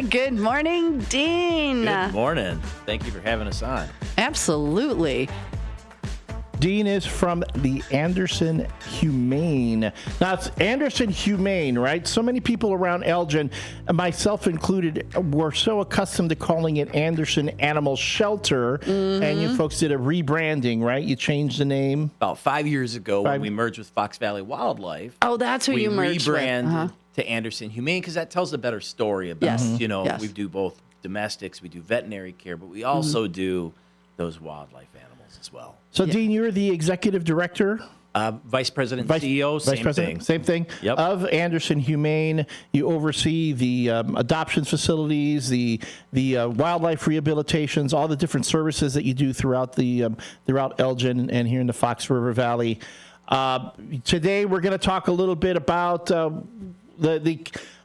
Good morning, Dean. Good morning. Thank you for having us on. Absolutely. Dean is from the Anderson Humane. Now, it's Anderson Humane, right? So many people around Elgin, myself included, were so accustomed to calling it Anderson Animal Shelter, and you folks did a rebranding, right? You changed the name. About 5 years ago, when we merged with Fox Valley Wildlife, Oh, that's who you merged with. We rebranded to Anderson Humane because that tells a better story about, we do both domestics, we do veterinary care, but we also do those wildlife animals as well. So, Dean, you're the executive director? Vice President, CEO, same thing. Yep. Of Anderson Humane. You oversee the adoption facilities, the wildlife rehabilitations, all the different services that you do throughout Elgin and here in the Fox River Valley. Today, we're going to talk a little bit about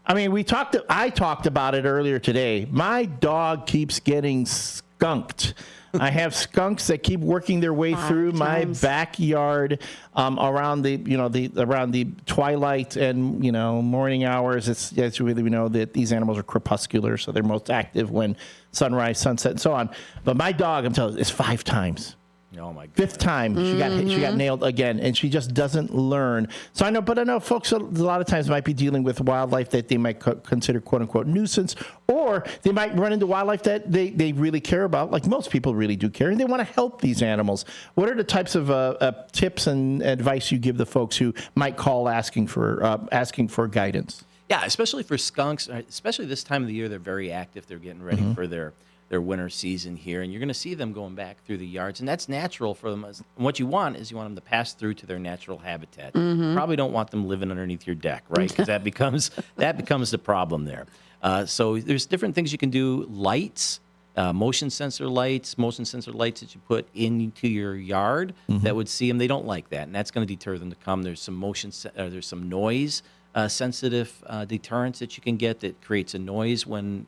I talked about it earlier today. My dog keeps getting skunked. I have skunks that keep working their way through my backyard around the twilight and morning hours. It's really, we know that these animals are crepuscular, so they're most active when sunrise, sunset, and so on. But my dog, I'm telling you, it's 5 times. Oh my God. 5th time she got nailed again, and she just doesn't learn. So I know folks a lot of times might be dealing with wildlife that they might consider quote unquote nuisance, or they might run into wildlife that they really care about, like most people really do care, and they want to help these animals. What are the types of tips and advice you give the folks who might call asking for guidance? Yeah, especially for skunks, especially this time of the year, they're very active. They're getting ready for their winter season here, and you're going to see them going back through the yards, and that's natural for them. And what you want them to pass through to their natural habitat. You probably don't want them living underneath your deck, right? Because that becomes the problem there. So there's different things you can do. Lights, motion sensor lights that you put into your yard that would see them. They don't like that, and that's going to deter them to come. There's some there's some noise sensitive deterrents that you can get that creates a noise when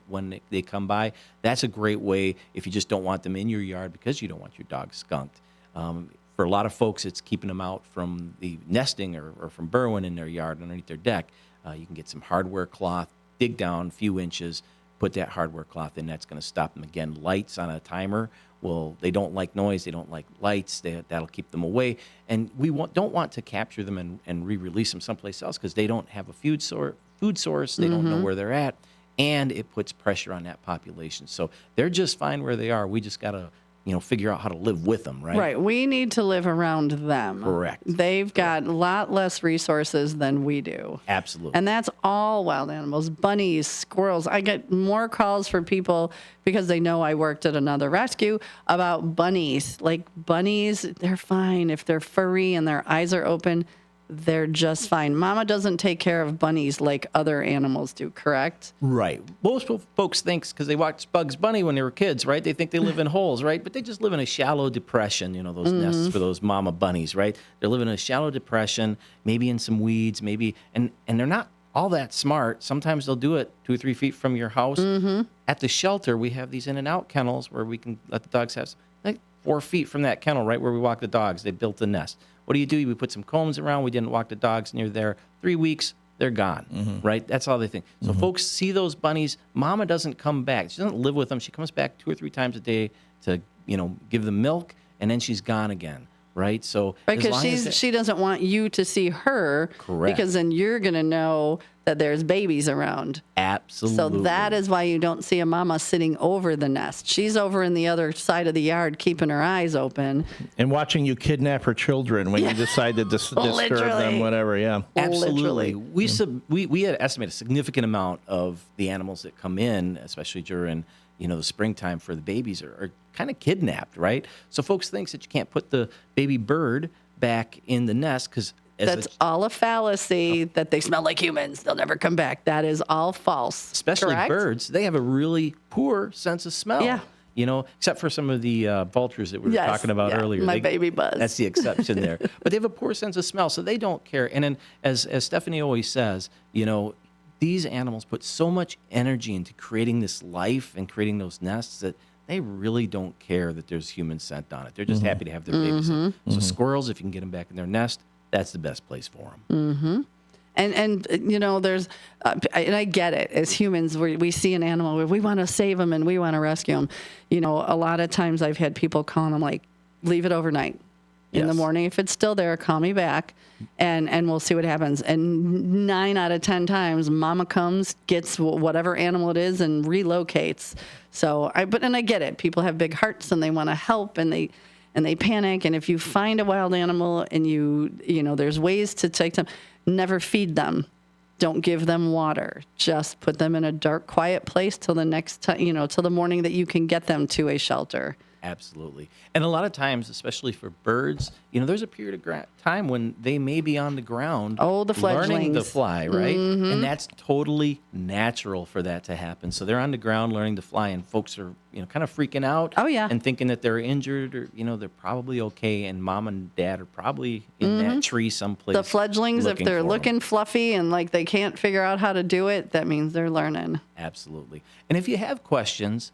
they come by. That's a great way if you just don't want them in your yard because you don't want your dog skunked. For a lot of folks, it's keeping them out from the nesting or from burrowing in their yard underneath their deck. You can get some hardware cloth, dig down a few inches, put that hardware cloth in. That's going to stop them. Again, lights on a timer. Well, they don't like noise. They don't like lights. That'll keep them away. And we don't want to capture them and re-release them someplace else because they don't have a food source. They don't know where they're at. And it puts pressure on that population. So they're just fine where they are. We just got to figure out how to live with them, right? Right. We need to live around them. Correct. They've got a lot less resources than we do. Absolutely. And that's all wild animals, bunnies, squirrels. I get more calls from people because they know I worked at another rescue about bunnies. Like bunnies, they're fine. If they're furry and their eyes are open, they're just fine. Mama doesn't take care of bunnies like other animals do, correct? Right. Most folks think, because they watched Bugs Bunny when they were kids, right? They think they live in holes, right? But they just live in a shallow depression, those nests for those mama bunnies, right? They're living in a shallow depression, maybe in some weeds, and they're not all that smart. Sometimes they'll do it 2 or 3 feet from your house. At the shelter, we have these in and out kennels where we can let the dogs have like 4 feet from that kennel, right where we walk the dogs. They built the nest. What do? We put some combs around. We didn't walk the dogs near there. 3 weeks, they're gone, right? That's all they think. So folks see those bunnies. Mama doesn't come back. She doesn't live with them. She comes back 2 or 3 times a day to, give them milk, and then she's gone again, right? So because she doesn't want you to see her. Correct. Because then you're going to know that there's babies around. Absolutely. So that is why you don't see a mama sitting over the nest. She's over in the other side of the yard keeping her eyes open. And watching you kidnap her children when you decide to disturb them, whatever, yeah. Absolutely. We had estimated a significant amount of the animals that come in, especially during the springtime for the babies, are kind of kidnapped, right? So folks think that you can't put the baby bird back in the nest because that's all a fallacy, that they smell like humans. They'll never come back. That is all false. Especially correct? Birds, they have a really poor sense of smell. Yeah. Except for some of the vultures that we were talking about earlier. My baby buzz. That's the exception there. But they have a poor sense of smell, so they don't care. And then, as Stephanie always says, these animals put so much energy into creating this life and creating those nests that they really don't care that there's human scent on it. They're just happy to have their babies. So squirrels, if you can get them back in their nest, that's the best place for them. And there's, and I get it. As humans, we see an animal where we want to save them and we want to rescue them. A lot of times I've had people call and I'm like, leave it overnight. In the Yes. morning, if it's still there, call me back, and we'll see what happens. And 9 out of 10 times, Mama comes, gets whatever animal it is, and relocates. So I get it. People have big hearts and they want to help, and they panic. And if you find a wild animal and there's ways to take them, never feed them. Don't give them water. Just put them in a dark, quiet place till the next time, till the morning that you can get them to a shelter. Absolutely. And a lot of times, especially for birds, there's a period of time when they may be on the ground Oh, the learning to fledglings. fly, right? And that's totally natural for that to happen. So they're on the ground learning to fly, and folks are, kind of freaking out. Oh, yeah. And thinking that they're injured or, they're probably okay. And mom and dad are probably in that tree someplace. The fledglings, if they're for 'em. looking fluffy and like they can't figure out how to do it, that means they're learning. Absolutely. And if you have questions,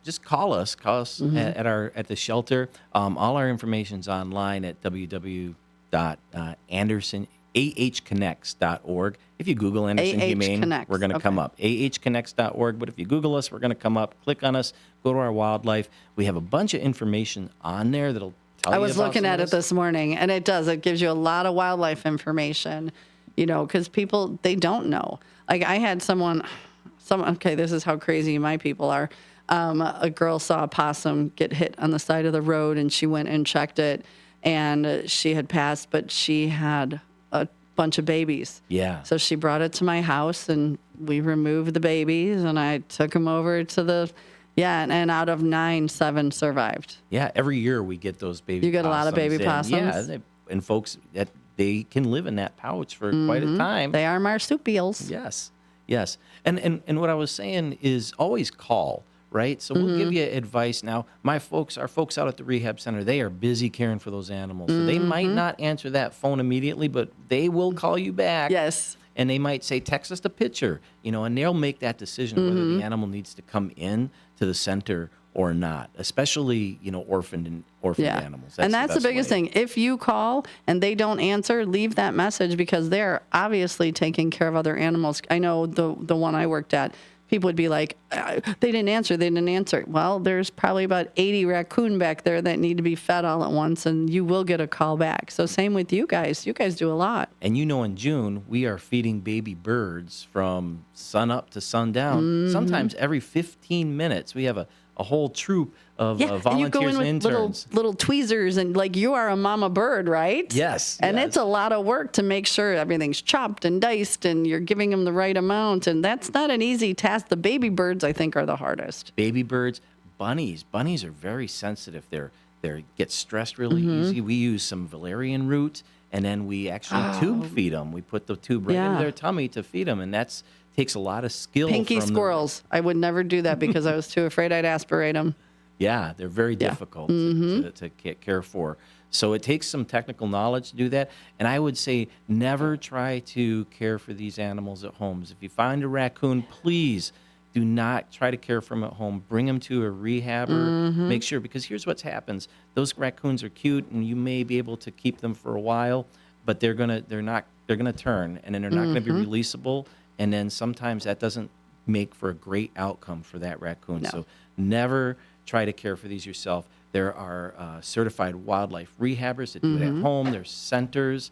just call us. Call us at the shelter. All our information's online at www.ahconnects.org. If you Google Anderson AH Humane, Connects, we're going to come up. ahconnects.org. But if you Google us, we're going to come up. Click on us. Go to our wildlife. We have a bunch of information on there that'll tell you I was about looking some at of it this morning, and it does. It gives you a lot of wildlife information, because people, they don't know. Like I had okay, this is how crazy my people are. A girl saw a possum get hit on the side of the road, and she went and checked it, and she had passed, but she had a bunch of babies. Yeah. So she brought it to my house, and we removed the babies, and I took them over to and out of 9, 7 survived. Yeah, every year we get those baby You get a lot of baby possums in. possums? Yeah, and folks, they can live in that pouch for quite a time. They are marsupials. Yes, yes. And what I was saying is always call, right? So we'll give you advice. Now, our folks out at the rehab center, they are busy caring for those animals. So they might not answer that phone immediately, but they will call you back. Yes. And they might say, text us a picture, and they'll make that decision whether the animal needs to come in to the center or not, especially, orphaned animals. And that's the best biggest way. thing. If you call and they don't answer, leave that message because they're obviously taking care of other animals. I know the one I worked at, people would be like, they didn't answer. Well, there's probably about 80 raccoon back there that need to be fed all at once, and you will get a call back. So same with you guys. You guys do a lot. And in June, we are feeding baby birds from sun up to sundown. Sometimes every 15 minutes, we have a whole troop of And you volunteers go in and with interns. little tweezers, and like you are a mama bird, right? Yes. And yes. it's a lot of work to make sure everything's chopped and diced and you're giving them the right amount. And that's not an easy task. The baby birds, I think, are the hardest. Baby birds, bunnies. Bunnies are very sensitive. They get stressed really easy. We use some valerian root, and then we actually tube feed them. We put the tube right into their tummy to feed them, and that's takes a lot of skill. Pinky from squirrels. I would never do that because I was too afraid I'd aspirate them. Yeah, they're very difficult to care for. So it takes some technical knowledge to do that. And I would say never try to care for these animals at homes. If you find a raccoon, please do not try to care for them at home. Bring them to a rehabber. Make sure, because here's what happens. Those raccoons are cute, and you may be able to keep them for a while, but they're gonna turn, and then they're not gonna be releasable. And then sometimes that doesn't make for a great outcome for that raccoon. No. So never try to care for these yourself. There are certified wildlife rehabbers that do it at home. There's centers.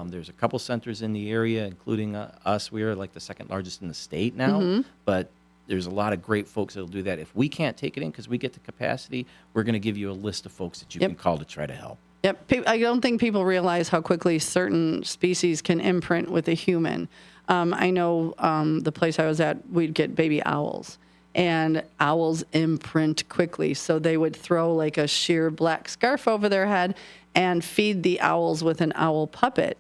There's a couple centers in the area, including us. We are like the second largest in the state now. But there's a lot of great folks that will do that. If we can't take it in because we get the capacity, we're going to give you a list of folks that you can call to try to help. Yep. I don't think people realize how quickly certain species can imprint with a human. I know the place I was at, we'd get baby owls, and owls imprint quickly. So they would throw like a sheer black scarf over their head and feed the owls with an owl puppet.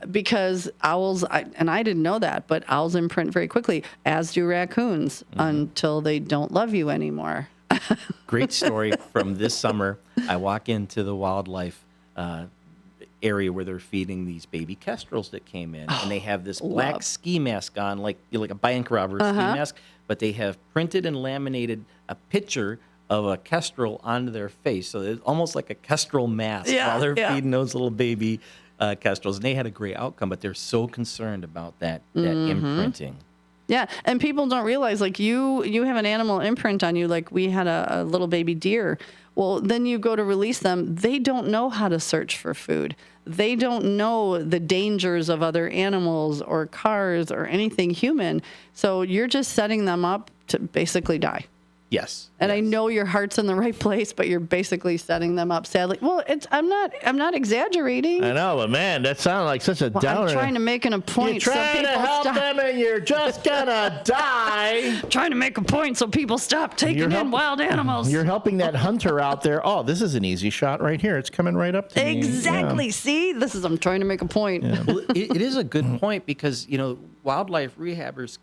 Because owls, and I didn't know that, but owls imprint very quickly, as do raccoons, until they don't love you anymore. Great story from this summer. I walk into the wildlife area where they're feeding these baby kestrels that came in, and they have this black ski mask on, like a bank robber ski mask, but they have printed and laminated a picture of a kestrel onto their face, so it's almost like a kestrel mask while they're feeding those little baby kestrels, and they had a great outcome. But they're so concerned about that imprinting. Yeah, and people don't realize, like, you have an animal imprint on you. Like, we had a little baby deer. Well, then you go to release them. They don't know how to search for food. They don't know the dangers of other animals or cars or anything human. So you're just setting them up to basically die. Yes. And I know your heart's in the right place, but you're basically setting them up. Sadly, well, I'm not exaggerating. I know, but man, that sounded like such a downer. I'm trying to make a point. You're trying to help them, and you're just gonna die. Trying to make a point so people stop taking in wild animals. You're helping that hunter out there. Oh, this is an easy shot right here. It's coming right up to me. Exactly. Yeah. See, I'm trying to make a point. Yeah. Well, it is a good point because wildlife rehabbers,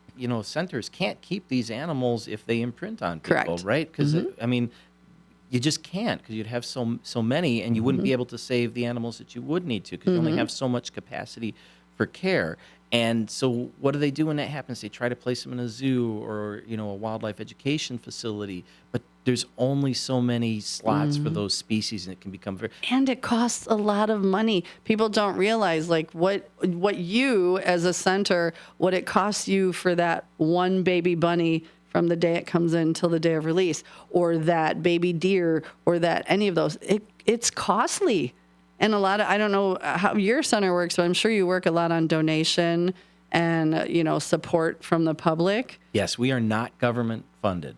centers can't keep these animals if they imprint on people, Correct. right? Because you just can't, because you'd have so many, and you wouldn't be able to save the animals that you would need to, because you only have so much capacity for care. And so what do they do when that happens? They try to place them in a zoo or a wildlife education facility, but there's only so many slots for those species, and it can become very. And it costs a lot of money. People don't realize, like, what you as a center, what it costs you for that one baby bunny from the day it comes in till the day of release, or that baby deer, or that any of those. It's costly. And a lot of, I don't know how your center works, but I'm sure you work a lot on donation and, support from the public. Yes, we are not government funded.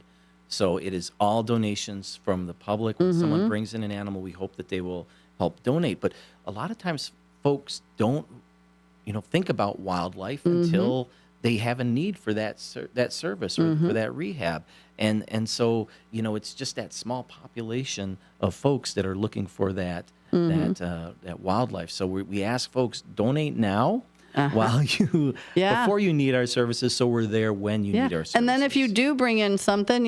So it is all donations from the public. When someone brings in an animal, we hope that they will help donate. But a lot of times folks don't, think about wildlife until they have a need for that service or for that rehab. And so, it's just that small population of folks that are looking for that wildlife. So we ask folks, donate now while you before you need our services, so we're there when you need our services. And then if you do bring in something,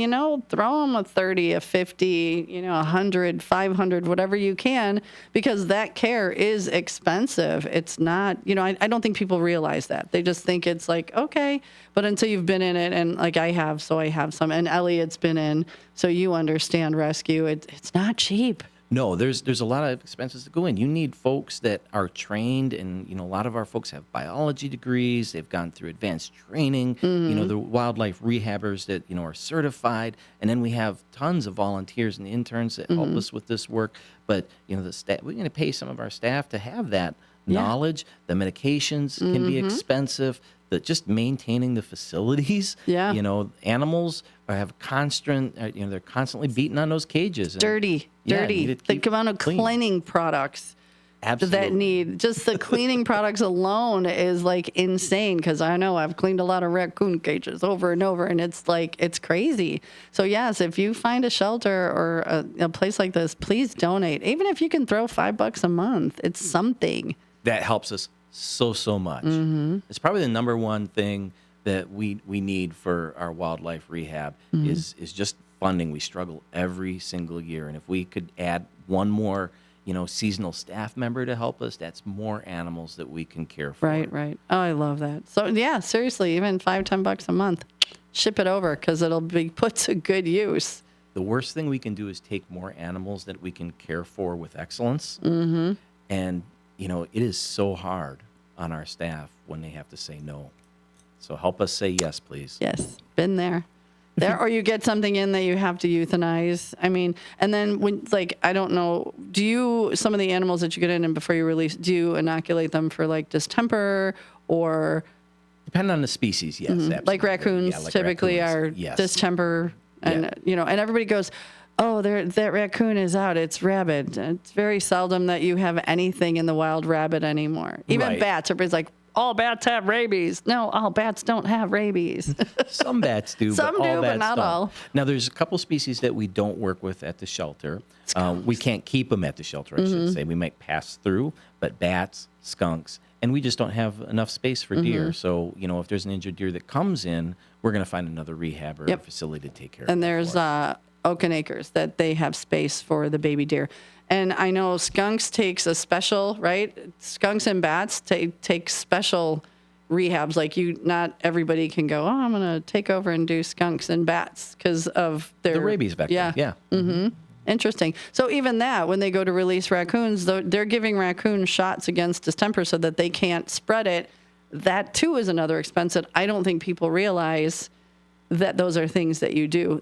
throw them a 30, a 50, 100, 500, whatever you can, because that care is expensive. It's not, I don't think people realize that. They just think it's like, okay, but until you've been in it, and like I have, so I have some, and Elliot's been in, so you understand rescue. It's not cheap. No, there's a lot of expenses that go in. You need folks that are trained, and a lot of our folks have biology degrees. They've gone through advanced training. The wildlife rehabbers that are certified, and then we have tons of volunteers and interns that help us with this work. But the staff, we're going to pay some of our staff to have that knowledge. The medications can be expensive. Just maintaining the facilities. Animals have constant. They're constantly beaten on those cages. Dirty. The amount of cleaning products that need, just the cleaning products alone is like insane. Because I know I've cleaned a lot of raccoon cages over and over, and it's crazy. So yes, if you find a shelter or a place like this, please donate. Even if you can throw $5 a month, it's something. That helps us so much. It's probably the number one thing that we need for our wildlife rehab is just funding. We struggle every single year, and if we could add one more seasonal staff member to help us, that's more animals that we can care for. Right. Oh, I love that. So yeah, seriously, even $5-10 a month, ship it over, because it'll be put to good use. The worst thing we can do is take more animals that we can care for with excellence. And it is so hard on our staff when they have to say no. So help us say yes, please. Yes, been there. Or you get something in that you have to euthanize. I mean, and then when, I don't know, some of the animals that you get in and before you release, do you inoculate them for distemper or? Depending on the species, yes. Absolutely. Like raccoons typically are distemper, and and everybody goes, oh, that raccoon is out. It's rabid. It's very seldom that you have anything in the wild rabid anymore. Even bats. Everybody's like, all bats have rabies. No, all bats don't have rabies. Some bats do, Some but do, all but bats not don't. all. Now, there's a couple species that we don't work with at the shelter. We can't keep them at the shelter, I should say. We might pass through, but bats, skunks, and we just don't have enough space for deer. So, if there's an injured deer that comes in, we're going to find another rehab or facility to take care of it. And there's Oaken Acres that they have space for the baby deer. And I know skunks takes a special, right? Skunks and bats take special rehabs. Not everybody can go, I'm going to take over and do skunks and bats because of their... The rabies vector. Yeah. Interesting. So even that, when they go to release raccoons, they're giving raccoons shots against distemper so that they can't spread it. That too is another expense that I don't think people realize that those are things that you do.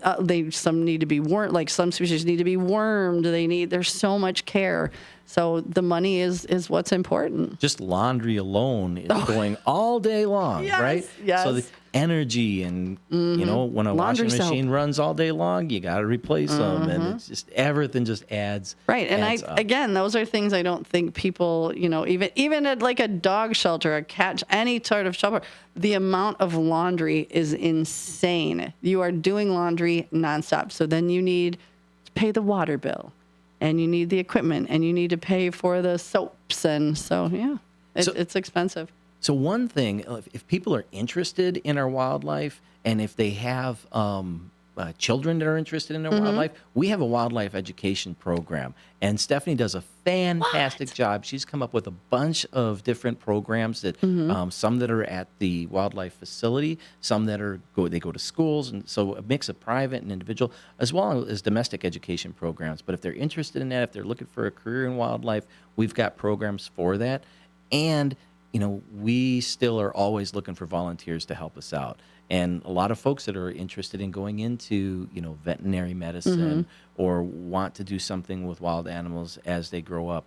Some need to be wormed, like some species need to be wormed. There's so much care. So the money is what's important. Just laundry alone is going all day long, Yes, right? yes. So the energy and, when a Laundry washing soap. machine runs all day long, you got to replace them. And it's just, everything just adds. Right. And adds up. again, those are things I don't think people, even at like a dog shelter, a cat, any sort of shelter, the amount of laundry is insane. You are doing laundry nonstop. So then you need to pay the water bill, and you need the equipment, and you need to pay for the soaps. And so, it's expensive. So one thing, if people are interested in our wildlife, and if they have children that are interested in our wildlife, we have a wildlife education program. And Stephanie does a fantastic job. She's come up with a bunch of different programs that some that are at the wildlife facility, some that they go to schools, and so a mix of private and individual, as well as domestic education programs. But if they're interested in that, if they're looking for a career in wildlife, we've got programs for that. And we still are always looking for volunteers to help us out. And a lot of folks that are interested in going into, veterinary medicine or want to do something with wild animals as they grow up,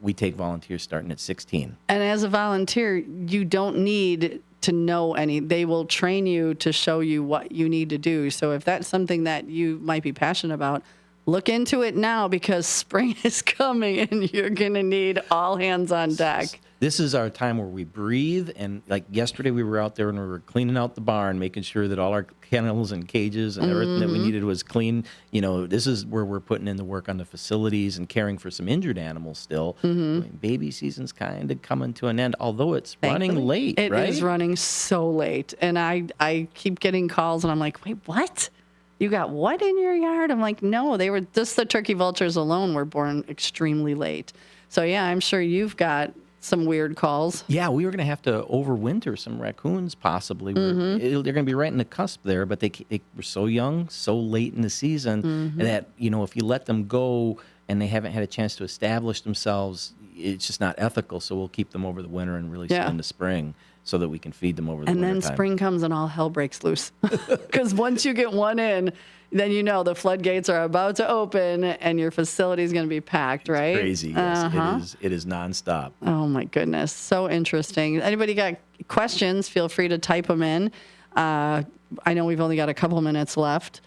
we take volunteers starting at 16. And as a volunteer, you don't need to know any. They will train you to show you what you need to do. So if that's something that you might be passionate about, look into it now, because spring is coming and you're going to need all hands on deck. This is our time where we breathe. And like yesterday, we were out there and we were cleaning out the barn, making sure that all our kennels and cages and everything that we needed was clean. This is where we're putting in the work on the facilities and caring for some injured animals still. I mean, baby season's kind of coming to an end, although it's running late, It right? is running so late. And I keep getting calls and I'm like, wait, what? You got what in your yard? I'm like, no, they were just the turkey vultures alone were born extremely late. So yeah, I'm sure you've got some weird calls. Yeah, we were going to have to overwinter some raccoons possibly. They're going to be right in the cusp there, but they were so young, so late in the season that, if you let them go and they haven't had a chance to establish themselves, it's just not ethical. So we'll keep them over the winter and really spend the spring so that we can feed them over the winter. And then spring comes and all hell breaks loose. Because once you get one in, then the floodgates are about to open and your facility is going to be packed, right? Crazy, yes. It is nonstop. Oh, my goodness. So interesting. Anybody got questions, feel free to type them in. I know we've only got a couple minutes left.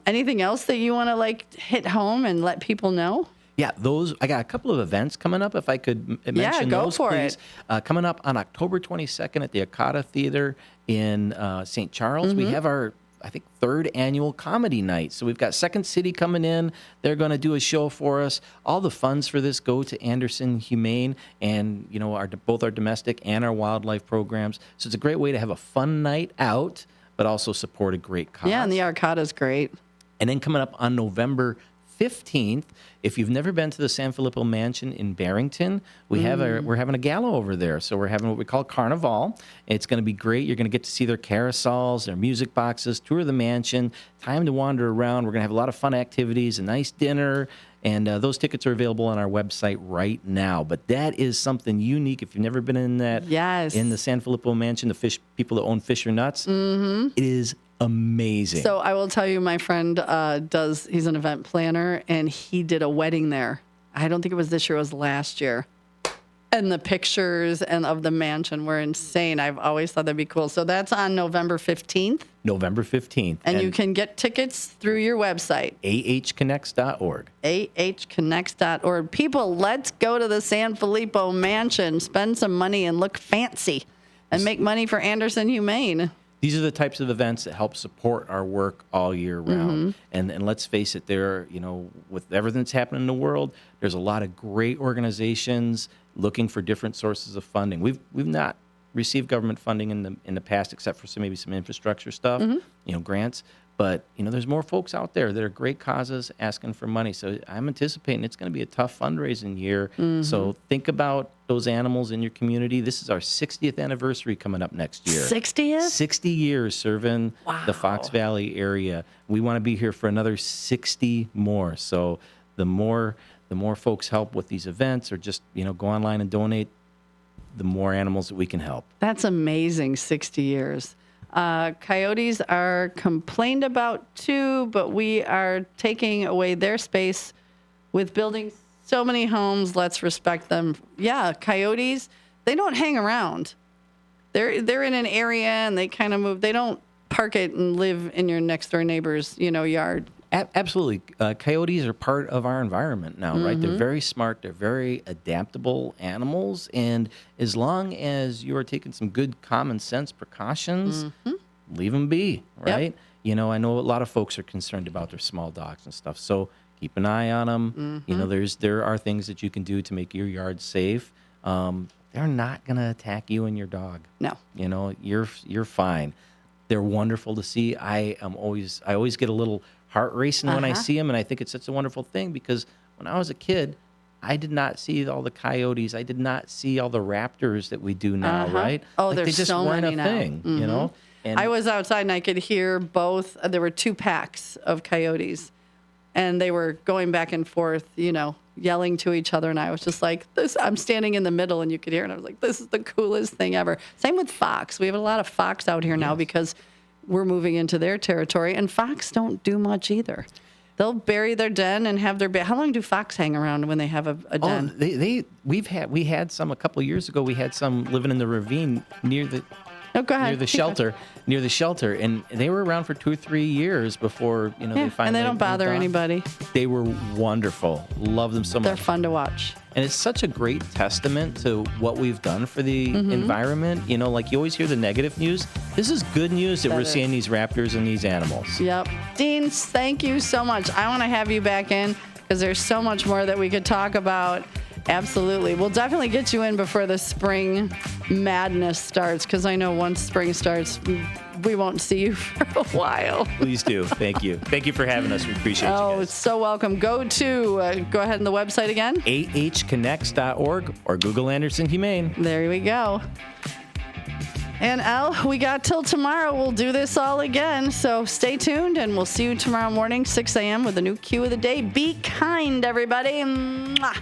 Anything else that you want to hit home and let people know? Yeah, I got a couple of events coming up, if I could mention go those, for please. Coming up on October 22nd at the Akata Theater in St. Charles, we have our, I think, third annual comedy night. So we've got Second City coming in. They're going to do a show for us. All the funds for this go to Anderson Humane and, both our domestic and our wildlife programs. So it's a great way to have a fun night out, but also support a great cause. Yeah, and the Arcada's great. And then coming up on November 15th, if you've never been to the San Filippo Mansion in Barrington, we're having a gala over there. So we're having what we call Carnival. It's going to be great. You're going to get to see their carousels, their music boxes, tour the mansion, time to wander around. We're going to have a lot of fun activities, a nice dinner, and those tickets are available on our website right now. But that is something unique. If you've never been in that, in the San Filippo Mansion, the people that own Fisher Nuts, it is amazing. So I will tell you, my friend he's an event planner, and he did a wedding there. I don't think it was this year, it was last year. And the pictures of the mansion were insane. I've always thought that'd be cool. So that's on November 15th. November 15th. And you can get tickets through your website. ahconnects.org. ahconnects.org. People, let's go to the San Filippo Mansion, spend some money and look fancy and make money for Anderson Humane. These are the types of events that help support our work all year round. And let's face it, with everything that's happening in the world, there's a lot of great organizations looking for different sources of funding. We've not received government funding in the past, except for maybe some infrastructure stuff, grants. But, there's more folks out there that are great causes asking for money. So I'm anticipating it's going to be a tough fundraising year. So think about those animals in your community. This is our 60th anniversary coming up next year. 60th? 60 years serving the Fox Valley area. We want to be here for another 60 more. So the more folks help with these events, or just, go online and donate, the more animals that we can help. That's amazing, 60 years. Coyotes are complained about too, but we are taking away their space with building so many homes. Let's respect them. Yeah, coyotes, they don't hang around. They're in an area and they kind of move. They don't park it and live in your next door neighbor's, yard. Absolutely. Coyotes are part of our environment now, right? They're very smart. They're very adaptable animals. And as long as you are taking some good common sense precautions, leave them be, right? Yep. I know a lot of folks are concerned about their small dogs and stuff. So keep an eye on them. There are things that you can do to make your yard safe. They're not going to attack you and your dog. No. You're fine. They're wonderful to see. I always get a little heart racing when I see them, and I think it's such a wonderful thing, because when I was a kid, I did not see all the coyotes. I did not see all the raptors that we do now, right? Oh, like, there's they just so weren't many a now. thing, And I was outside and I could hear both. There were 2 packs of coyotes, and they were going back and forth, yelling to each other. And I was just like, I'm standing in the middle, and you could hear it. And I was like, this is the coolest thing ever. Same with fox. We have a lot of fox out here now because we're moving into their territory, and fox don't do much either. They'll bury their den and have their how long do fox hang around when they have a den? We had some a couple of years ago. We had some living in the ravine near the go ahead. near the shelter, and they were around for 2 or 3 years before they finally. And they don't bother moved on. anybody. They were wonderful. Love them so much. They're fun to watch. And it's such a great testament to what we've done for the environment. Like you always hear the negative news. This is good news that we're seeing these raptors and these animals. Yep. Dean, thank you so much. I want to have you back in because there's so much more that we could talk about. Absolutely. We'll definitely get you in before the spring madness starts, because I know once spring starts, we won't see you for a while. Please do. Thank you. Thank you for having us. We appreciate you guys. Oh, so welcome. Go ahead on the website again. ahconnects.org or Google Anderson Humane. There we go. And Elle, we got till tomorrow. We'll do this all again. So stay tuned, and we'll see you tomorrow morning, 6 a.m. with a new Q of the day. Be kind, everybody. Mwah.